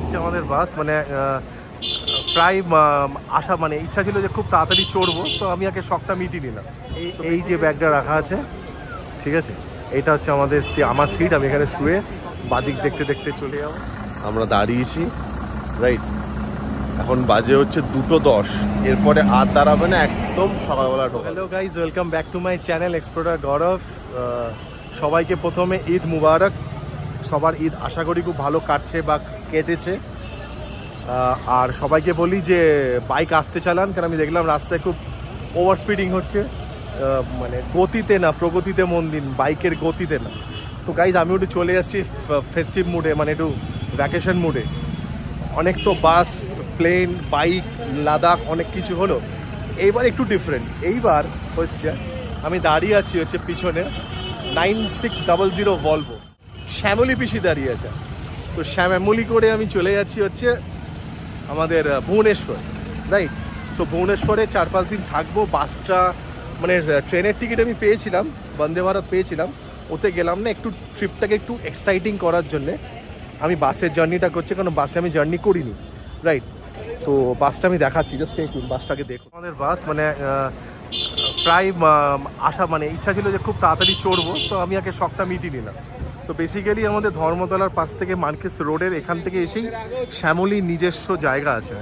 হচ্ছে আমাদের বাস, মানে প্রায় আশা মানে ইচ্ছা ছিল যে খুব তাড়াতাড়ি চড়বো, তো আমি আগে শখটা মিটিয়ে নিলাম। এই যে ব্যাগটা রাখা আছে, ঠিক আছে, এইটা হচ্ছে আমার সিট। আমি এখানে শুয়ে বাদিক দেখতে দেখতে চলে যাবো। আমরা দাঁড়িয়েছি, রাইট? এখন বাজে হচ্ছে 2:10, এরপরে আর দাঁড়াবে না, একদম সকালবেলা ঢোকা। Hello guys, welcome back to my channel explorer Gaurav. সবাইকে প্রথমে ঈদ মুবারক। সবার ঈদ আশা করি খুব ভালো কাটছে বা কেটেছে। আর সবাইকে বলি যে বাইক আসতে চালান, কারণ আমি দেখলাম রাস্তায় খুব ওভার স্পিডিং হচ্ছে, মানে গতিতে না প্রগতিতে মন দিন, বাইকের গতিতে না। তো গাইজ আমি একটু চলে আসছি ফেস্টিভ মুডে, মানে একটু ভ্যাকেশন মুডে। অনেক তো বাস, প্লেন, বাইক, লাদাখ অনেক কিছু হলো, এইবার একটু ডিফারেন্ট। এইবার হচ্ছে আমি দাঁড়িয়ে আছি হচ্ছে পিছনে 9600 ভলভো, শ্যামলী পিসি দাঁড়িয়ে আছে। তো শ্যামলী করে আমি চলে যাচ্ছি হচ্ছে আমাদের ভুবনেশ্বর, রাইট? তো ভুবনেশ্বরে 4-5 দিন থাকবো। বাসটা মানে ট্রেনের টিকিট আমি পেয়েছিলাম, বন্দে ভারত পেয়েছিলাম, ওতে গেলাম না। একটু ট্রিপটাকে একটু এক্সাইটিং করার জন্যে আমি বাসের জার্নিটা করছি, কারণ বাসে আমি জার্নি করিনি, রাইট? তো বাসটা আমি দেখাচ্ছি, জাস্ট একটু বাসটাকে দেখো। আমাদের বাস মানে প্রায় আশা মানে ইচ্ছা ছিল যে খুব তাড়াতাড়ি চড়বো, তো আমি আগে শখটা মিটিয়ে নিলাম। তো বেসিক্যালি আমাদের ধর্মতলার পাশ থেকে মার্কেট রোডের এখান থেকে এসেই শ্যামলী নিজস্ব জায়গা আছে,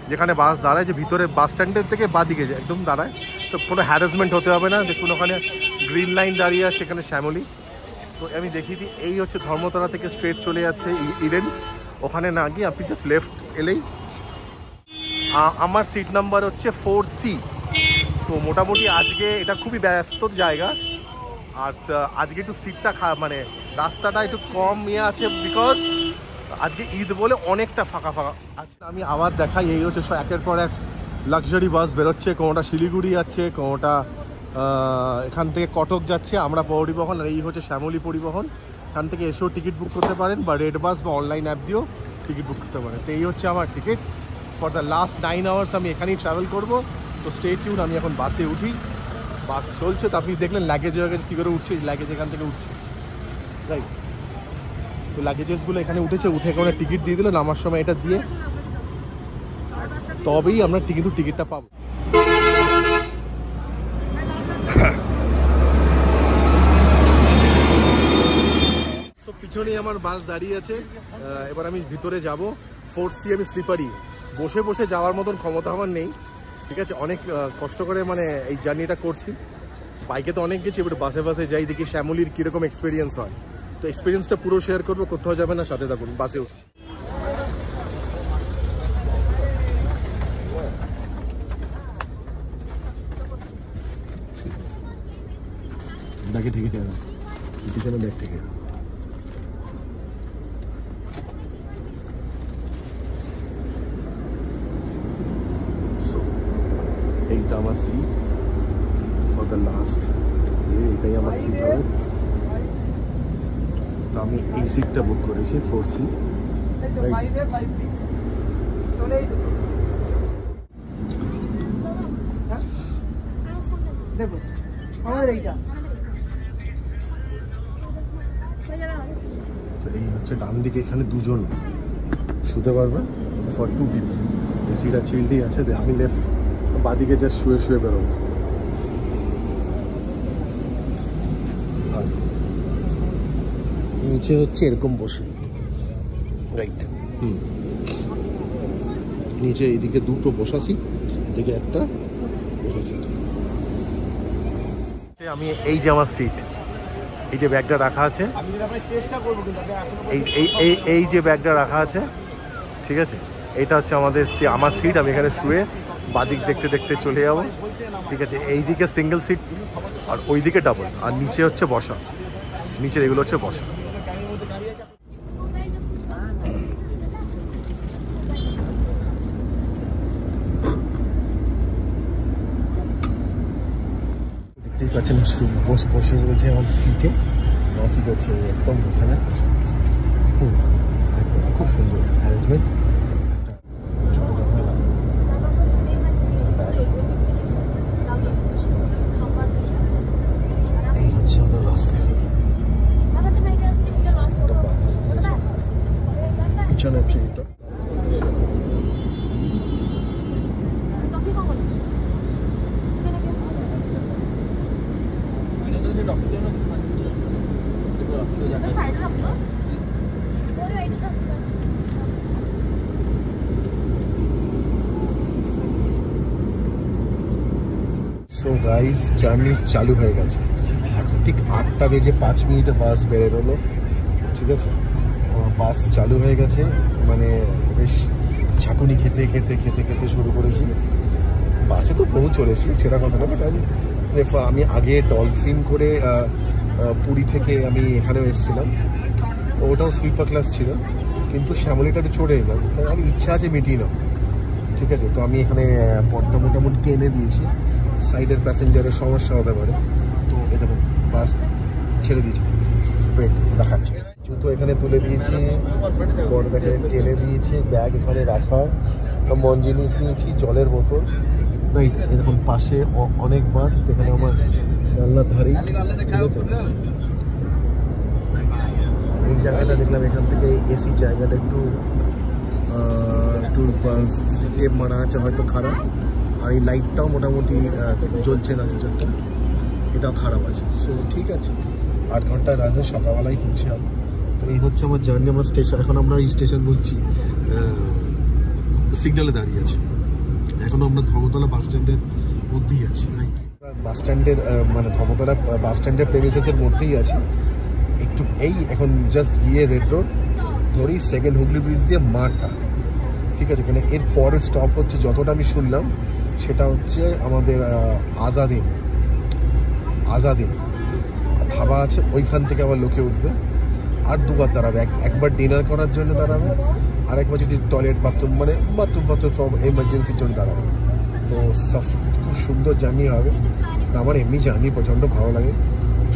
যেখানে বাস দাঁড়ায়, যে ভিতরে বাস স্ট্যান্ডের থেকে বাদিকে একদম দাঁড়ায়। তো কোনো হ্যারাসমেন্ট হতে হবে না। দেখুন ওখানে গ্রিন লাইন দাঁড়িয়ে আছে, সেখানে শ্যামলী। তো আমি দেখিয়ে দিই, এই হচ্ছে ধর্মতলা থেকে স্ট্রেট চলে যাচ্ছে ইডেন্স। ওখানে না গিয়ে আপনি জাস্ট লেফট এলেই আমার সিট নাম্বার হচ্ছে 4C। তো মোটামুটি আজকে এটা খুবই ব্যস্ত জায়গা, আর আজকে একটু সিটটা মানে রাস্তাটা একটু কম ইয়ে আছে, বিকজ আজকে ঈদ বলে অনেকটা ফাঁকা ফাঁকা আছে। আমি আবার দেখাই, এই হচ্ছে একের পর এক লাক্সারি বাস বেরোচ্ছে। কোনোটা শিলিগুড়ি যাচ্ছে, কোনোটা এখান থেকে কটক যাচ্ছে, আমরা পরিবহন। আর এই হচ্ছে শ্যামলী পরিবহন। এখান থেকে এসেও টিকিট বুক করতে পারেন, বা রেড বাস বা অনলাইন অ্যাপ দিয়েও টিকিট বুক করতে পারেন। তো এই হচ্ছে আমার ticket for the last 9 hours. আমি এখানেই ট্রাভেল করবো। তো স্টে টিউন। আমি এখন বাসে উঠি, বাস চলছে। তো আপনি দেখলেন লাগেজ কী করে উঠছে, লাগেজ এখান থেকে উঠছে, রাইট? তো লাগেজেসগুলো এখানে উঠেছে, উঠে এখানে টিকিট দিয়ে দিল। নামার সময় এটা দিয়ে তবেই আমরা টিকিটটা পাবো। সব পিছনেই আমার বাস দাঁড়িয়ে আছে। এবার আমি ভিতরে যাব। 4C আমি স্লিপারি, বসে বসে যাওয়ার মতন ক্ষমতা আমার নেই, ঠিক আছে? অনেক কষ্ট করে মানে এই জার্নিটা করছি। বাইকে তো অনেক গেছি, এবার বাসে যাই, দেখি শ্যামলীর কীরকম এক্সপিরিয়েন্স হয়। তো এক্সপিরিয়েন্সটা পুরো শেয়ার করবো, কোথাও যাবে না, সাথে থাকুন। বাসে উঠছি। দেখে ঠিক আছে, পিছনে ব্যাগ থেকে এইটা আমার সিট ফর দ্য লাস্ট। এটাই আমার সিট হবে। তো আমি এই সিটটা বুক করেছি 4C। এই হচ্ছে ডান দিকে, এখানে দুজন শুতে পারবে ফর 2 people। এসিটা চিল্ডি আছে। আমি লেফট বাদিকে জাস্ট শুয়ে শুয়ে বেরোবো। নিচে হচ্ছে এরকম বসে, রাইট? নিচে এইদিকে দুটো বসা সিট, এদিকে একটা বসা সিট। আমি এই যে আমার সিট, এই যে ব্যাগটা রাখা আছে, এই যে ব্যাগটা রাখা আছে, ঠিক আছে, এইটা হচ্ছে আমার সিট। আমি এখানে শুয়ে বাদিক দেখতে দেখতে চলে যাবো, ঠিক আছে? এইদিকে সিঙ্গেল সিট আর ওইদিকে ডাবল, আর নিচে হচ্ছে বসা। নিচের এগুলো হচ্ছে বসা। দেখতেই পাচ্ছেন বসে রয়েছে আমার সিটে। আমার সিট হচ্ছে একদম এখানে, খুব সুন্দর অ্যারেঞ্জমেন্ট। এই হচ্ছে আমাদের রাস্তা, পিছনে হচ্ছে এটা। সো গাইস জার্নি চালু হয়ে গেছে। এখন ঠিক 8টা বেজে 5 মিনিটে বাস বেরোলো, ঠিক আছে। বাস চালু হয়ে গেছে, মানে বেশ ঝাঁকুনি খেতে খেতে খেতে খেতে শুরু করেছি। বাসে তো বহু চলেছি, সেটা কথা না, বাট আমি আগে ডলফিন করে পুরী থেকে আমি এখানেও এসেছিলাম, ওটাও স্লিপার ক্লাস ছিল, কিন্তু শ্যামলীটা একটু চড়ে এলাম, কারণ আমার ইচ্ছা আছে মিটিয়ে নাও, ঠিক আছে। তো আমি এখানে পথটা মোটামুটি টেনে দিয়েছি, সাইডের প্যাসেঞ্জারের সমস্যা হতে পারে, তো এ দেখুন বাস ছেড়ে দিয়েছি, ওয়েট দেখাচ্ছে। জুতো এখানে তুলে দিয়েছি, পর দেখে টেনে দিয়েছি, ব্যাগ এখানে রাখা, মন জিনিস নিয়েছি, জলের বোতল, রাইট। এই দেখুন পাশে অনেক বাস, এখানে আমার জানলার ধারেই, ঠিক আছে। এই জায়গাটা দেখলাম, এখান থেকে এসি জায়গাটা একটু টেপ মারা আছে, হয়তো খারাপ। আর এই লাইটটাও মোটামুটি জ্বলছে না, কিছুটা এটাও খারাপ আছে। সো ঠিক আছে, 8 ঘন্টার রাজে সকালবেলায় পৌঁছাম। তো এই হচ্ছে আমার জার্নি। আমার স্টেশন, এখন আমরা এই স্টেশন বলছি সিগন্যালে দাঁড়িয়ে আছি, এখন আমরা ধর্মতলা বাস স্ট্যান্ডের মধ্যেই আছি, রাইট। বাস স্ট্যান্ডের মানে ধর্মতলা বাস স্ট্যান্ডের প্রেমিসেসের মধ্যেই আছি। একটু এই এখন জাস্ট গিয়ে রেড রোড ধরি, সেকেন্ড হুগলি ব্রিজ দিয়ে মাঠটা, ঠিক আছে। এখানে এর পরে স্টপ হচ্ছে, যতটা আমি শুনলাম সেটা হচ্ছে আমাদের আজাদিন ধাবা আছে, ওইখান থেকে আবার লোকে উঠবে, আর দুবার দাঁড়াবে, একবার ডিনার করার জন্য দাঁড়াবে, আর একবার যদি টয়লেট বাথরুম মানে বাথরুম সব এমার্জেন্সির জন্য দাঁড়াবে। তো খুব সুন্দর জার্নি হবে। আমার এমনি জার্নি প্রচণ্ড ভালো লাগে।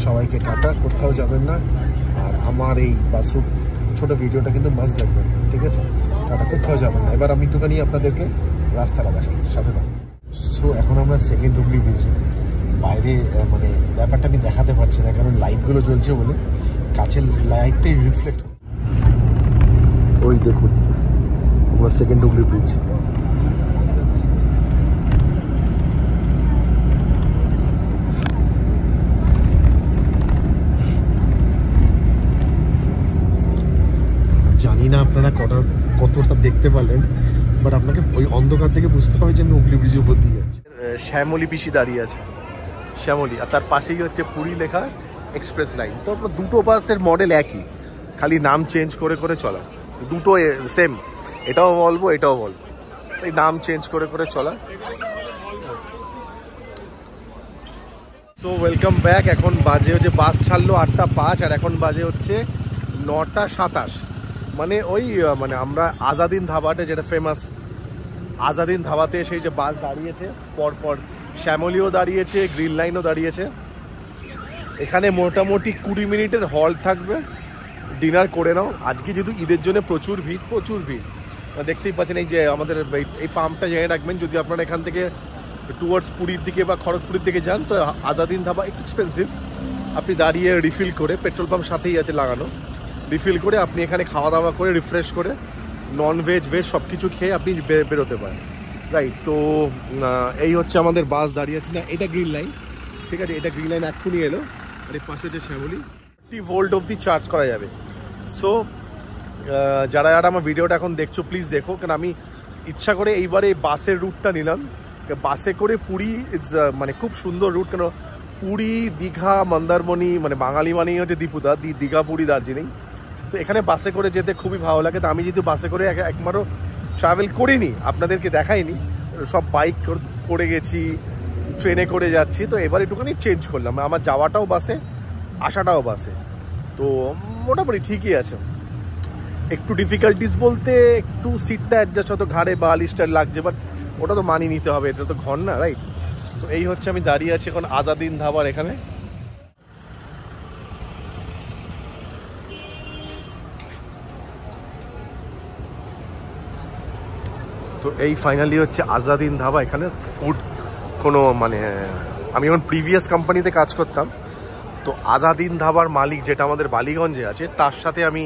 সবাইকে টাটা, কোথাও যাবেন না, আর আমার এই বাসরুট ছোটো ভিডিওটা কিন্তু মাস্ট দেখবেন, ঠিক আছে। টাটা, কোথাও যাবেন না। এবার আমি একটুখানি আপনাদেরকে রাস্তাটা দেখাই, সাথে থাকুন। সো এখন আমরা সেকেন্ড হুগলি ব্রিজে, বাইরে মানে ব্যাপারটা আমি দেখাতে পারছি না, কারণ লাইটগুলো জ্বলছে বলে কাছের লাইটটাই রিফ্লেক্ট। ওই দেখুন আমরা সেকেন্ড হুগলি ব্রিজ। জানি না আপনারা কতটা দেখতে পারলেন, বাট আপনাকে ওই অন্ধকার থেকে বুঝতে হবে যে আমি হুগলি ব্রিজের উপর দিয়ে যাচ্ছি। শ্যামলী পিসি দাঁড়িয়ে আছে, শ্যামলী, আর তার পাশেই হচ্ছে পুরী লেখা এক্সপ্রেস লাইন। তো আপনার দুটো বাসের মডেল একই, খালি নাম চেঞ্জ করে করে চলা, দুটো সেম, এটাও বলবো এটাও বলবো, এই নাম চেঞ্জ করে করে চলা। So welcome back. এখন বাজে হচ্ছে, বাস ছাড়লো 8টা 5, আর এখন বাজে হচ্ছে 9টা 27। মানে ওই মানে আমরা আজাদিন ধাবাতে, যেটা ফেমাস আজাদিন ধাবাতে, সেই যে বাস দাঁড়িয়েছে, পরপর শ্যামলীও দাঁড়িয়েছে, গ্রিন লাইনও দাঁড়িয়েছে। এখানে মোটামুটি 20 মিনিটের হল্ট থাকবে, ডিনার করে নাও। আজকে যেহেতু ঈদের জন্য প্রচুর ভিড়, দেখতেই পাচ্ছেন। এই যে আমাদের এই পাম্পটা জেনে রাখবেন, যদি আপনারা এখান থেকে টুয়ার্ডস পুরীর দিকে বা খড়গপুরের দিকে যান, তো আজাদিন ধাবা একটু এক্সপেন্সিভ। আপনি দাঁড়িয়ে রিফিল করে, পেট্রোল পাম্প সাথেই আছে লাগানো, রিফিল করে আপনি এখানে খাওয়া দাওয়া করে রিফ্রেশ করে নন ভেজ ভেজ সব কিছু খেয়ে আপনি বেরোতে পারেন, রাইট। তো এই হচ্ছে আমাদের বাস দাঁড়িয়ে আছে না, এটা গ্রিন লাইন, ঠিক আছে। এটা গ্রিন লাইন এক্ষুনি এলো, আর এর পাশে হচ্ছে শ্যামলী। 50 ভোল্ট অবধি চার্জ করা যাবে। সো যারা আমার ভিডিওটা এখন দেখছো, প্লিজ দেখো, কারণ আমি ইচ্ছা করে এইবারে বাসের রুটটা নিলাম। বাসে করে পুরী মানে খুব সুন্দর রুট, কেন পুরী, দীঘা, মন্দারমণি, মানে বাঙালি মানেই হচ্ছে দীপুদা, দীঘা, পুরী, দার্জিলিং। তো এখানে বাসে করে যেতে খুবই ভালো লাগে। তো আমি যেহেতু বাসে করে একবারও ট্রাভেল করিনি, আপনাদেরকে দেখাইনি, সব বাইক করে গেছি, ট্রেনে করে যাচ্ছি, তো এবার একটুখানি চেঞ্জ করলাম। আমার যাওয়াটাও বাসে, আসাটাও বাসে, তো মোটামুটি ঠিকই আছে। একটু ডিফিকাল্টিস বলতে একটু সিটটা অ্যাডজাস্ট হতো, ঘাড়ে বা আলিস্টার লাগছে, বাট ওটা তো মানিয়ে নিতে হবে, এটা তো ঘর না, রাইট। তো এই হচ্ছে আমি দাঁড়িয়ে আছি এখন আজাদিন ধাবার এখানে। তো এই ফাইনালি হচ্ছে আজাদিন ধাবা। এখানে ফুড কোনো মানে, আমি যখন প্রিভিয়াস কোম্পানিতে কাজ করতাম, তো আজাদিন ধাবার মালিক যেটা আমাদের বালিগঞ্জে আছে, তার সাথে আমি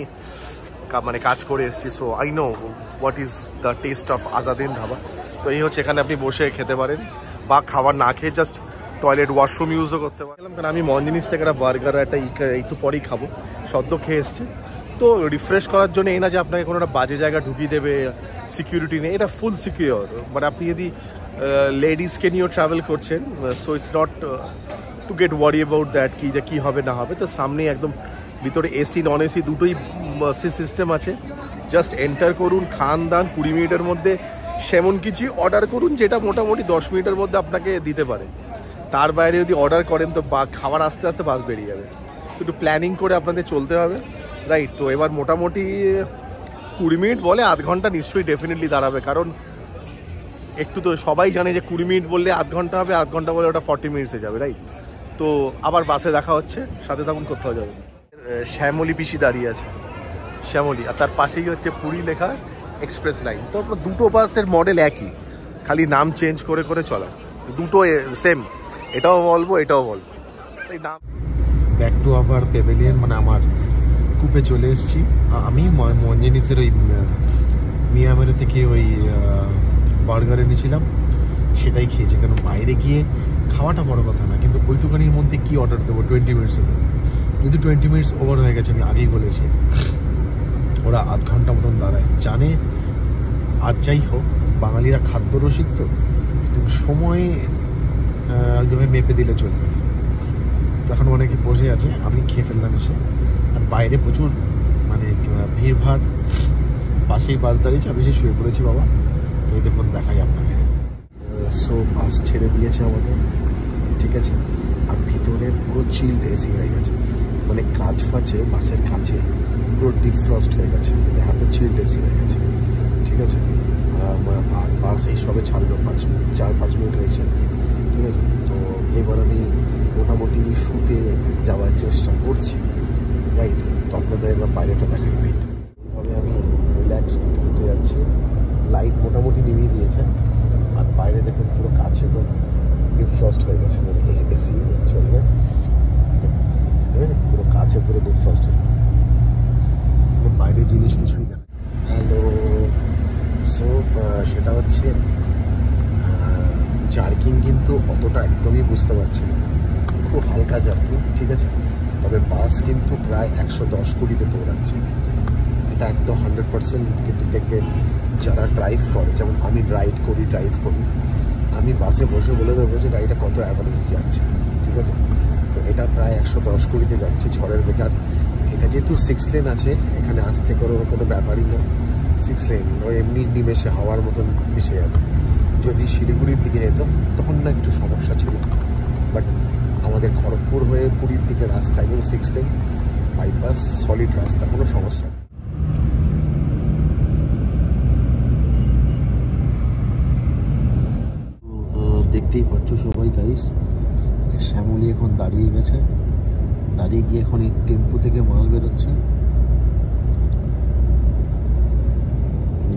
মানে কাজ করে এসেছি। So I know what is the taste of Azadin dhaba. তো এই হচ্ছে, এখানে আপনি বসে খেতে পারেন, বা খাবার না খেয়ে জাস্ট টয়লেট ওয়াশরুম ইউজও করতে পারলাম, কারণ আমি মঞ্জিনিস থেকে একটা বার্গার একটা একটু পরেই খাবো, সদ্য খেয়ে এসছে। তো রিফ্রেশ করার জন্য এই না যে আপনাকে কোনো একটা বাজে জায়গা ঢুকিয়ে দেবে, সিকিউরিটি নেই, এটা ফুল সিকিউর। মানে আপনি যদি লেডিসকে নিয়েও ট্রাভেল করছেন, so it's not to get worry about that কি যে কী হবে না হবে। তো সামনেই একদম ভিতরে এসি নন এসি দুটোই সিস্টেম আছে। জাস্ট এন্টার করুন, খান দান, 20 মিনিটের মধ্যে সেমন কিছু অর্ডার করুন যেটা মোটামুটি 10 মিনিটের মধ্যে আপনাকে দিতে পারে। তার বাইরে যদি অর্ডার করেন তো খাবার আস্তে আস্তে বাস বেরিয়ে যাবে। একটু প্ল্যানিং করে আপনাদের চলতে হবে, রাইট? তো এবার মোটামুটি 20 মিনিট বলে, আধ ঘন্টা নিশ্চয়ই ডেফিনেটলি দাঁড়াবে, কারণ একটু তো সবাই জানে যে 20 মিনিট বললে আধ ঘন্টা হবে, আধ ঘন্টা বলে ওটা 40 মিনিটসে যাবে, রাইট? তো আবার বাসে দেখা হচ্ছে, সাথে তখন কোথাও যাবে। শ্যামলী পিসি দাঁড়িয়ে আছে, শ্যামলী, আর তার পাশেই হচ্ছে পুরী লেখা এক্সপ্রেস লাইন। তো আপনার দুটো বাসের মডেল একই, খালি নাম চেঞ্জ করে করে চলা, দুটো সেম, এটাও বলবো এটাও বলবো। এই নাম ব্যাক টু আবার প্যাভিলিয়ন, মানে আমার কূপে চলে এসেছি। আমি মঞ্জিনিসের ওই মিয়ামারে থেকে ওই বার্গার এনেছিলাম, সেটাই খেয়েছি। কারণ বাইরে গিয়ে খাওয়াটা বড় কথা না, কিন্তু ওইটুকানির মধ্যে কি অর্ডার দেবো 20 মিনিটসের মধ্যে? যদি 20 মিনিটস ওভার হয়ে গেছে, আমি আগেই বলেছি, ওরা আধ ঘন্টা মতন দাঁড়ায়, জানে। আর যাই হোক, বাঙালিরা খাদ্য রসিক, তো সময় ওইভাবে মেপে দিলে চলবে না। তখন অনেকে বসে আছে, আমি খেয়ে ফেললাম এসে। আর বাইরে প্রচুর মানে ভিড়ভাড়, পাশেই বাস দাঁড়িয়েছে, আমি এসে শুয়ে পড়েছি বাবা। তো এই দেখুন, দেখাই আপনাকে। সো বাস ছেড়ে দিয়েছে আমাদের, ঠিক আছে। আর ভিতরে পুরো চিল্ড এসি হয়ে গেছে, মানে কাঁচ ফাঁচে, বাসের কাছে পুরো ডিফ্রস্ট হয়ে গেছে, মানে এত চিল্ড এসি হয়ে গেছে, ঠিক আছে। আর বাস এই সবে ছাড়লো, 4-5 মিনিট হয়েছে, ঠিক আছে। তো এবার আমি মোটামুটি শুতে যাওয়ার চেষ্টা করছি, রাইট? তো আপনাদের এবার বাইরেটা দেখাই, রাইট? এইভাবে আমি রিল্যাক্স করতে যাচ্ছি। লাইট মোটামুটি নিভিয়ে দিয়েছে, আর বাইরে দেখুন পুরো কাছে ডিফ্রস্ট হয়ে গেছে, মানে এসি চলবে, পুরো কাছে পুরো ডিফ্রস্ট হয়ে গেছে, বাইরে জিনিস কিছুই না। হ্যালো, সো সেটা হচ্ছে জার্কিং, কিন্তু অতটা একদমই বুঝতে পারছি না, খুব হালকা জার্কিং, ঠিক আছে। তবে বাস কিন্তু প্রায় 110 কোটিতে দৌড়াচ্ছে, এটা একদম 100%। কিন্তু দেখবেন যারা ড্রাইভ করে, যেমন আমি ড্রাইভ করি, আমি বাসে বসে বলে দেবো যে গাড়িটা কত অ্যাভারেজ যাচ্ছে, ঠিক আছে। তো এটা প্রায় 110 কোটিতে যাচ্ছে, ঝড়ের বেটার। এটা যেহেতু 6 লেন আছে, এখানে আসতে করে কোনো ব্যাপারই না, 6 লেন ও এমনি নিমেষে হাওয়ার মতন মিশে যাবে। যদি শিলিগুড়ির দিকে যেত তখন না একটু সমস্যা ছিল, বাট আমাদের খড়গপুর হয়ে পুরীর দিকে রাস্তা এবং 6 লেন বাইপাস, সলিড রাস্তা, কোনো সমস্যা নেই। দেখতেই পাচ্ছ সবাই গাইস, শ্যামলী এখন দাঁড়িয়ে গেছে, দাঁড়িয়ে গিয়ে এখন এই টেম্পু থেকে মাল বেরোচ্ছে,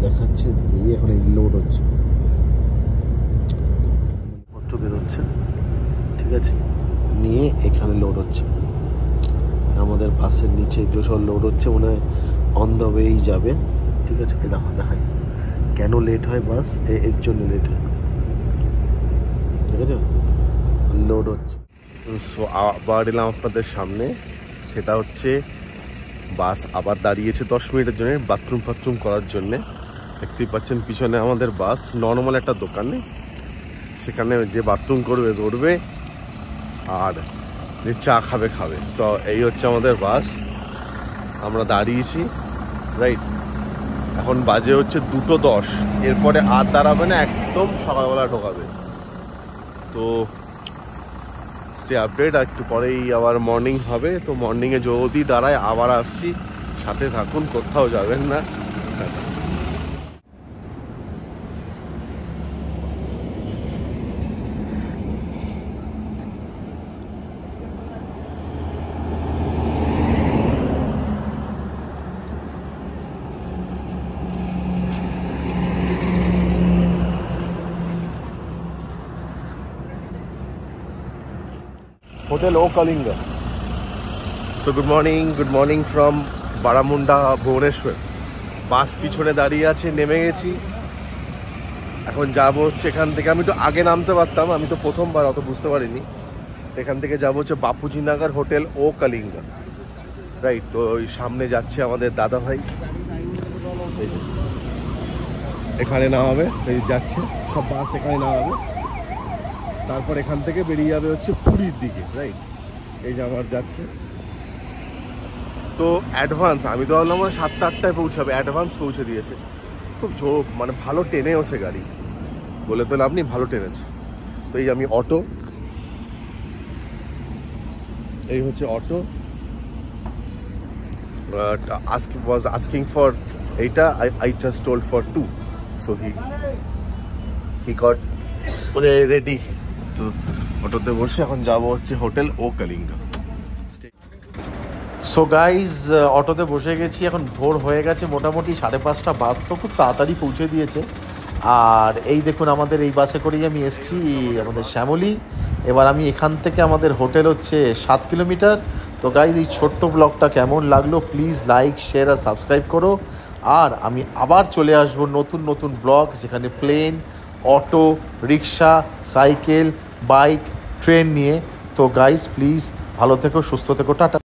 দেখাচ্ছে, এখন এই লোড হচ্ছে, পত্র বেরোচ্ছে, ঠিক আছে, নিয়ে এখানে লোড হচ্ছে। আমাদের বাসের নিচে যে সব লোড হচ্ছে, মনে হয় অন দ্য ওয়েই যাবে, ঠিক আছে। দেখাই কেন লেট হয় বাস, এর জন্য লেট হয়, ঠিক আছে, লোড হচ্ছে। সো আবার এলাম আপনাদের সামনে, সেটা হচ্ছে বাস আবার দাঁড়িয়েছে 10 মিনিটের জন্য বাথরুম করার জন্যে। দেখতেই পাচ্ছেন পিছনে আমাদের বাস, নর্মাল একটা দোকানে, সেখানে যে বাথরুম করবে আর যে চা খাবে। তো এই হচ্ছে আমাদের বাস, আমরা দাঁড়িয়েছি, রাইট? এখন বাজে হচ্ছে 2:10, এরপরে আর দাঁড়াবে না, একদম সকালবেলা ঢোকাবে। তো স্টে আপডেট, একটু পরেই আবার মর্নিং হবে। তো মর্নিংয়ে যদি দাঁড়ায় আবার আসছি, সাথে থাকুন, কোথাও যাবেন না। Hotel O Kalinga. So good morning from Baramunda, Bhubaneswar. বাস পিছনে দাঁড়িয়ে আছে, নেমে গেছি, এখন যাবো হচ্ছে এখান থেকে, আমি তো আগে নামতে পারতাম, আমি তো প্রথমবার অত বুঝতে পারিনি। এখান থেকে যাবো হচ্ছে বাপুজি নগর হোটেল ও কলিঙ্গা, রাইট। তো ওই সামনে যাচ্ছে আমাদের দাদা ভাই, এখানে নামাবে, এই যাচ্ছে সব বাস এখানে নামাবে, তারপর এখান থেকে বেরিয়ে যাবে হচ্ছে পুরীর দিকে, রাইট। এই যে আমার যাচ্ছে তো অ্যাডভান্স, আমি তো ভাবলাম 7টা-8টায় পৌঁছাবে, অ্যাডভান্স পৌঁছে দিয়েছে। খুব মানে ভালো টেনেওছে গাড়ি, বলে তো লাভ নেই, ভালো টেনেছে। তো এই আমি অটো, এই হচ্ছে অটো, was asking for এইটা, I just told for 2, so he got ready। তো অটোতে বসে এখন যাবো হচ্ছে হোটেল ও কলিঙ্গা। সো গাইজ, অটোতে বসে গেছি, এখন ভোর হয়ে গেছে মোটামুটি 5:30, বাস তো খুব তাড়াতাড়ি পৌঁছে দিয়েছে। আর এই দেখুন আমাদের এই বাসে করেই আমি এসেছি আমাদের শ্যামলী। এবার আমি এখান থেকে আমাদের হোটেল হচ্ছে 7 কিলোমিটার। তো গাইজ, এই ছোট্ট ব্লগটা কেমন লাগলো প্লিজ লাইক, শেয়ার আর সাবস্ক্রাইব করো। আর আমি আবার চলে আসবো নতুন নতুন ব্লগ, যেখানে প্লেন, অটো, রিক্সা, সাইকেল, বাইক, ট্রেন নিয়ে। তো গাইজ প্লিজ ভালো থেকো, সুস্থ থেকো, টাটা।